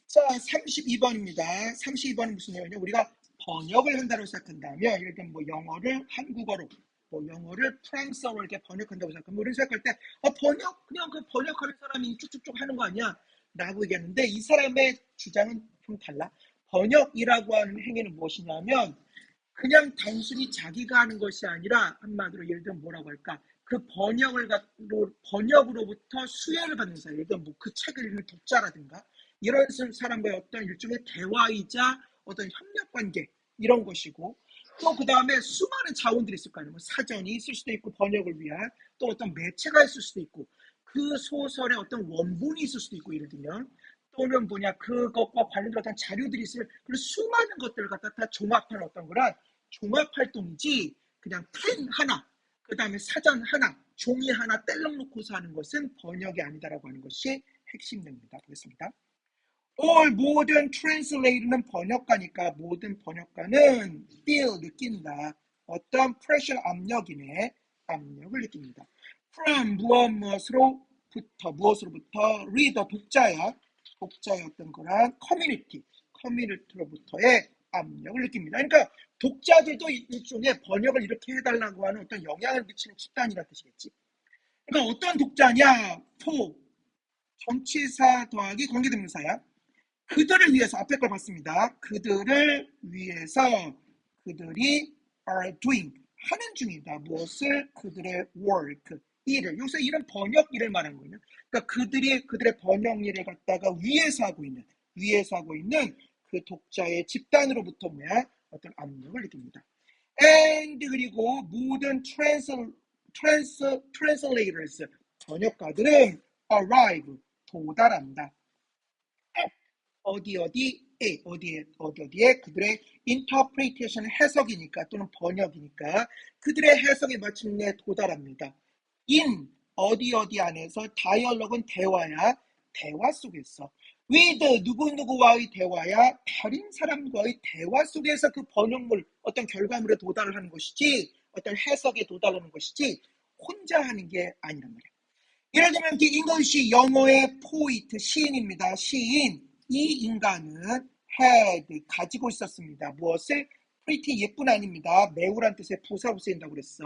자, 32번입니다. 32번은 무슨 내용이냐? 우리가 번역을 한다고 생각한다면, 예를 들면 뭐 영어를 한국어로, 뭐 영어를 프랑스어로 이렇게 번역한다고 생각하면, 우리는 생각할 때, 그냥 그 번역하는 사람이 쭉쭉쭉 하는 거 아니야? 라고 얘기하는데, 이 사람의 주장은 좀 달라. 번역이라고 하는 행위는 무엇이냐면, 그냥 단순히 자기가 하는 것이 아니라, 한마디로 예를 들면 뭐라고 할까? 그 번역으로부터 수혜를 받는 사람, 예를 들면 뭐 그 책을 읽는 독자라든가, 이런 사람과의 어떤 일종의 대화이자 어떤 협력 관계, 이런 것이고, 또 그 다음에 수많은 자원들이 있을 거 아니에요. 뭐 사전이 있을 수도 있고, 번역을 위한 또 어떤 매체가 있을 수도 있고, 그 소설의 어떤 원본이 있을 수도 있고, 예를 들면 또는 뭐냐, 그것과 관련된 어떤 자료들이 있을, 그런 수많은 것들을 갖다 다 종합한 어떤 거란 종합활동이지, 그냥 펜 하나, 그 다음에 사전 하나, 종이 하나 뗄랑 놓고서 하는 것은 번역이 아니다라고 하는 것이 핵심입니다. 보겠습니다. All modern translator는 번역가니까 모든 번역가는 feel, 느낀다. 어떤 pressure, 압력이네. 압력을 느낍니다. From, 무엇으로부터, reader, 독자야. 독자의 어떤 거란 커뮤니티로부터의 압력을 느낍니다. 그러니까 독자들도 일종의 번역을 이렇게 해달라고 하는 어떤 영향을 미치는 집단이라는 뜻이겠지. 그러니까 어떤 독자냐? 정치사 더하기 관계대명사야. 그들을 위해서, 앞에 걸 봤습니다. 그들을 위해서 그들이 are doing, 하는 중이다. 무엇을? 그들의 work, 일을. 여기서 일은 번역 일을 말하는 거예요. 그러니까 그들의 번역 일을 갖다가 위해서 하고 있는 그 독자의 집단으로부터 뭐야? 어떤 압력을 느낍니다. And 그리고 모든 translators, 번역가들은 arrive, 도달한다. 어디에 그들의 interpretation, 해석이니까 또는 번역이니까 그들의 해석에 마침내 도달합니다. in 어디 안에서, dialogue은 대화야. 대화 속에서 with 누구와의 대화야. 다른 사람과의 대화 속에서 그 번역물, 어떤 결과물에 도달을 하는 것이지, 어떤 해석에 도달하는 것이지 혼자 하는 게 아니란 말이야. 예를 들면 잉글리시, 영어의 포이트, 시인입니다. 시인, 이 인간은 had, 가지고 있었습니다. 무엇을? pretty, 예쁜 아닙니다. 매우란 뜻의 부사로 쓰인다고 그랬어.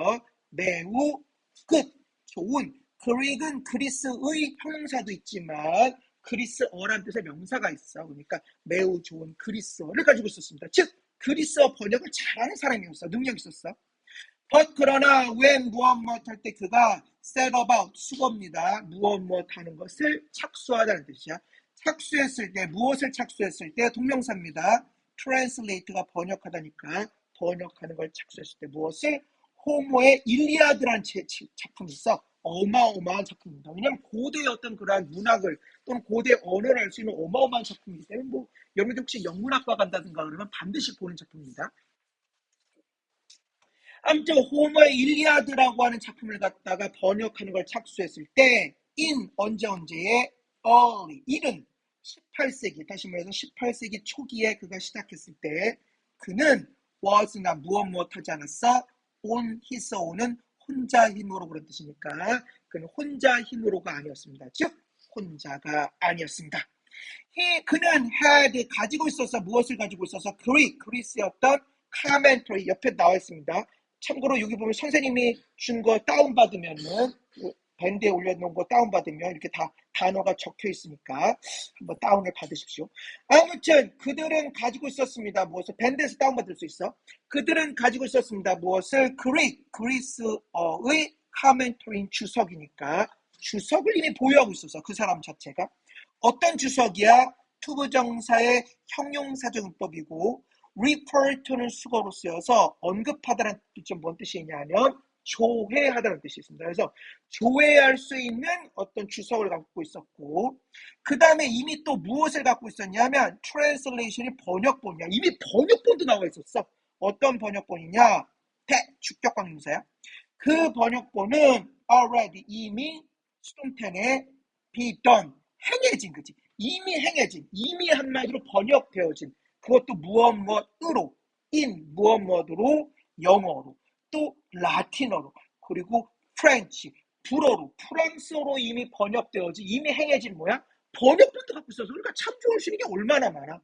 매우 good, 좋은. 그릭은 그리스의 형용사도 있지만 그리스어란 뜻의 명사가 있어. 그러니까 매우 좋은 그리스어를 가지고 있었습니다. 즉 그리스어 번역을 잘하는 사람이었어. 능력이 있었어. but 그러나 when 무엇 할 때 그가 set about, 수고입니다. 무엇 하는 것을 착수하다는 뜻이야. 착수했을 때, 무엇을 착수했을 때? 동명사입니다. translate가 번역하다니까 번역하는 걸 착수했을 때 무엇을? 호모의 일리아드라는 작품이 있어. 어마어마한 작품입니다. 왜냐하면 고대의 어떤 그러한 문학을 또는 고대 언어를 알 수 있는 어마어마한 작품이기 때문에 뭐 여러분들 혹시 영문학과 간다든가 그러면 반드시 보는 작품입니다. 아무튼 호머의 일리아드라고 하는 작품을 갖다가 번역하는 걸 착수했을 때 in 언제에 early, 이른 18세기, 다시 말해서 18세기 초기에 그가 시작했을 때 그는 was나 무엇 하지 않았어. on his own은 혼자 힘으로, 그런 뜻이니까 그는 혼자 힘으로가 아니었습니다. 즉 혼자가 아니었습니다. 그는 had, 가지고 있어서, 무엇을 가지고 있어서? 그리스의 어떤 commentary, 옆에 나와 있습니다. 참고로 여기 보면 선생님이 준 거 다운받으면은, 밴드에 올려놓은 거 다운받으면 이렇게 다 단어가 적혀 있으니까 한번 다운을 받으십시오. 아무튼 그들은 가지고 있었습니다. 무엇을? 밴드에서 다운받을 수 있어. 그들은 가지고 있었습니다. 무엇을? 그리스어의 카멘터리인 주석이니까 주석을 이미 보유하고 있어서 그 사람 자체가 어떤 주석이야? 투부정사의 형용사적 문법이고 refer to는 수거로 쓰여서 언급하다는 뜻은 뭔 뜻이냐면 조회하다는 뜻이 있습니다. 그래서 조회할 수 있는 어떤 주석을 갖고 있었고 그 다음에 이미 또 무엇을 갖고 있었냐면 translation이 번역본이야. 이미 번역본도 나와 있었어. 어떤 번역본이냐? 주격관계명사야. 그 번역본은 already, 이미 수동태에 be done, 행해진, 그치? 이미 행해진, 이미 한마디로 번역되어진, 그것도 무엇으로, 무엇으로, 영어로, 또 라틴어로, 그리고 프렌치, 불어로, 프랑스어로 이미 번역되어진, 이미 행해진 뭐야? 번역본도 갖고 있어서 그러니까 참 좋을 수 있는 게 얼마나 많아.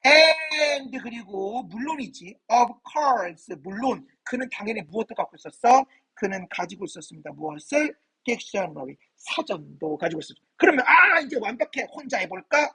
And 그리고 물론이지 of course 물론 그는 당연히 무엇도 갖고 있었어? 그는 가지고 있었습니다. 무엇을? 딕셔너리 사전도 가지고 있었죠. 그러면 이제 완벽해 혼자 해볼까?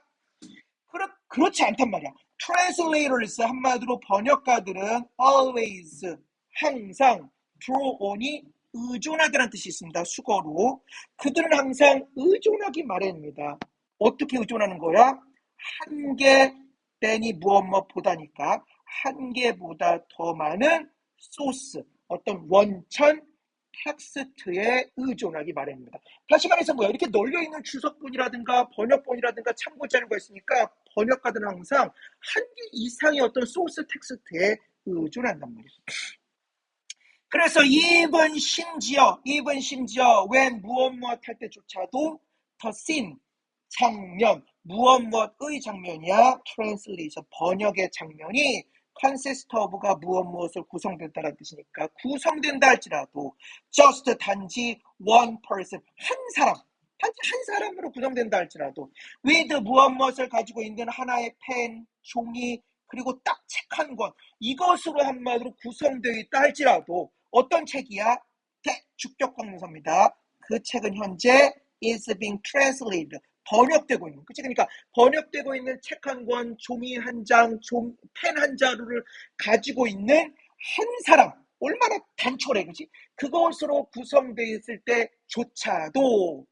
그렇지 않단 말이야. Translators 한마디로 번역가들은 always 항상 draw on이 의존하다는 뜻이 있습니다. 수거로 그들은 항상 의존하기 마련입니다. 어떻게 의존하는 거야? 한 개 땡이 무엇보다니까 한 개보다 더 많은 소스 어떤 원천 텍스트에 의존하기 마련입니다. 다시 말해서 뭐야? 이렇게 널려있는 주석본이라든가 번역본이라든가 참고 자료가 있으니까 번역가들은 항상 한 개 이상의 어떤 소스 텍스트에 의존한단 말이죠. 그래서 even 심지어 when 무엇 할 때조차도 the scene 장면 무엇의 장면이야? translation 번역의 장면이 consist of가 무엇을 구성된다는 뜻이니까 구성된다 할지라도 just 단지 one person 단지 한 사람으로 구성된다 할지라도 with 무엇을 가지고 있는 하나의 펜, 종이 그리고 딱 책 한 권 이것으로 한마디로 구성되어 있다 할지라도 어떤 책이야? 주격관문서입니다. 그 책은 현재 is being translated 번역되고 있는 그치? 그러니까 번역되고 있는 책 한 권, 종이 한 장, 펜 한 자루를 가지고 있는 한 사람 얼마나 단촐해 그치? 그것으로 구성되어 있을 때조차도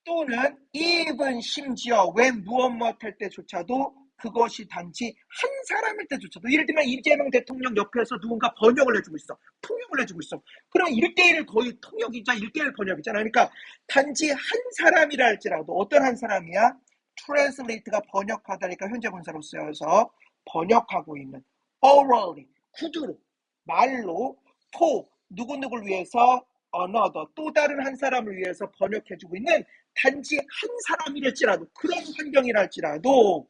또는 even 심지어 when 무엇 할 때조차도 그것이 단지 한 사람일 때조차도 예를 들면 이재명 대통령 옆에서 누군가 번역을 해주고 있어. 통역을 해주고 있어. 그러면 1대1 거의 통역이자 1대1 번역이잖아. 그러니까 단지 한 사람이라 할지라도 어떤 한 사람이야? translate가 번역하다니까 현재 분사로 쓰여서 번역하고 있는 orally 구두로 말로 for 누구누구를 위해서 another 또 다른 한 사람을 위해서 번역해주고 있는 단지 한 사람이랄지라도 그런 환경이랄지라도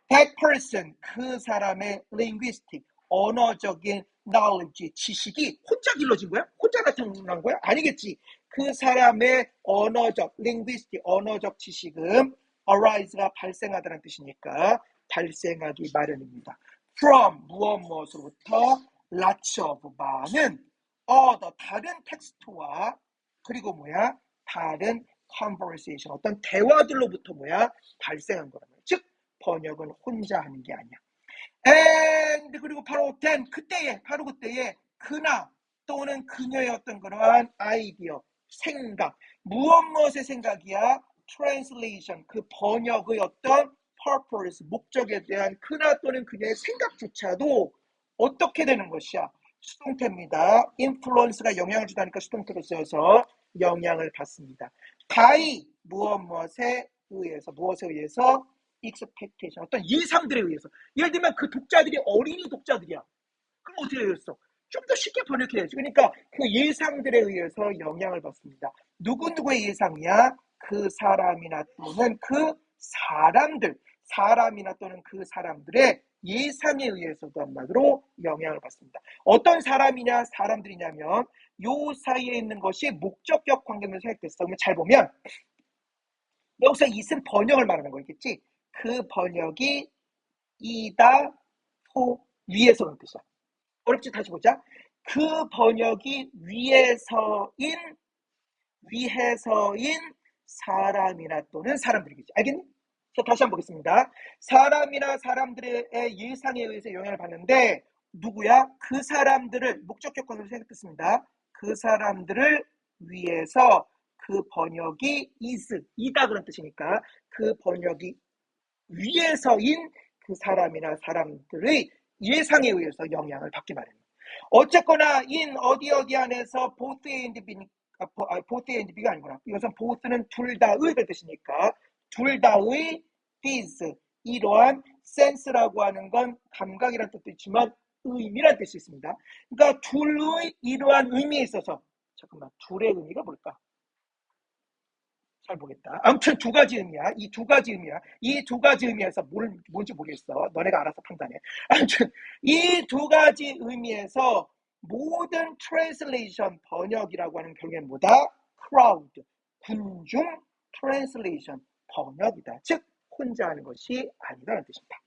that person 그 사람의 linguistic 언어적인 knowledge 지식이 혼자 길러진 거야? 혼자 나타난 거야? 아니겠지. 그 사람의 언어적 linguistic 언어적 지식은 arise가 발생하다는 뜻이니까 발생하기 마련입니다. from 무엇으로부터 lots of 많은 other 다른 텍스트와 그리고 뭐야? 다른 conversation 어떤 대화들로부터 뭐야? 발생한 거란 말이야. 즉 번역은 혼자 하는 게 아니야. and 그리고 바로 then 바로 그때에 그나 또는 그녀의 어떤 그러한 아이디어, 생각, 무엇의 생각이야? translation 그 번역의 어떤 purpose, 목적에 대한 그나 또는 그녀의 생각조차도 어떻게 되는 것이야? 수동태입니다. influence가 영향을 주다니까 수동태로 쓰여서 영향을 받습니다. by 무엇에 의해서 expectation 어떤 예상들에 의해서 예를 들면 그 독자들이 어린이 독자들이야. 그럼 어떻게 되겠어? 좀 더 쉽게 번역해야지. 그러니까 그 예상들에 의해서 영향을 받습니다. 누구의 예상이야? 그 사람이나 또는 그 사람이나 또는 그 사람들의 예상에 의해서도 한마디로 영향을 받습니다. 어떤 사람이냐 사람들이냐면 요 사이에 있는 것이 목적격 관계로 생각됐어. 그러면 잘 보면 여기서 it은 번역을 말하는 거겠지. 그 번역이 이다 호 위에서는 뜻이야. 어렵지? 다시 보자. 그 번역이 위해서인 사람이나 또는 사람들이겠지. 알겠니? 자, 다시 한번 보겠습니다. 사람이나 사람들의 예상에 의해서 영향을 받는데 누구야? 그 사람들을 목적격 관계로 생각했습니다. 그 사람들을 위해서 그 번역이 이다 그런 뜻이니까 그 번역이 위에서인 그 사람이나 사람들의 예상에 의해서 영향을 받기 마련입니다. 어쨌거나 어디 안에서 both and B가 아니구나. 이것은 both는 둘 다의 뜻이니까 둘 다의 these 이러한 sense라고 하는 건 감각이라는 뜻도 있지만 의미라는 뜻이 있습니다. 그러니까 둘의 이러한 의미에 있어서 잠깐만 둘의 의미가 뭘까? 잘 보겠다. 아무튼 두 가지 의미야. 이 두 가지 의미에서 뭔지 모르겠어. 너네가 알아서 판단해. 아무튼 이 두 가지 의미에서 모든 트랜슬레이션 번역이라고 하는 경우에는 뭐다? crowd 군중 트랜슬레이션 번역이다. 즉 혼자 하는 것이 아니다라는 뜻입니다.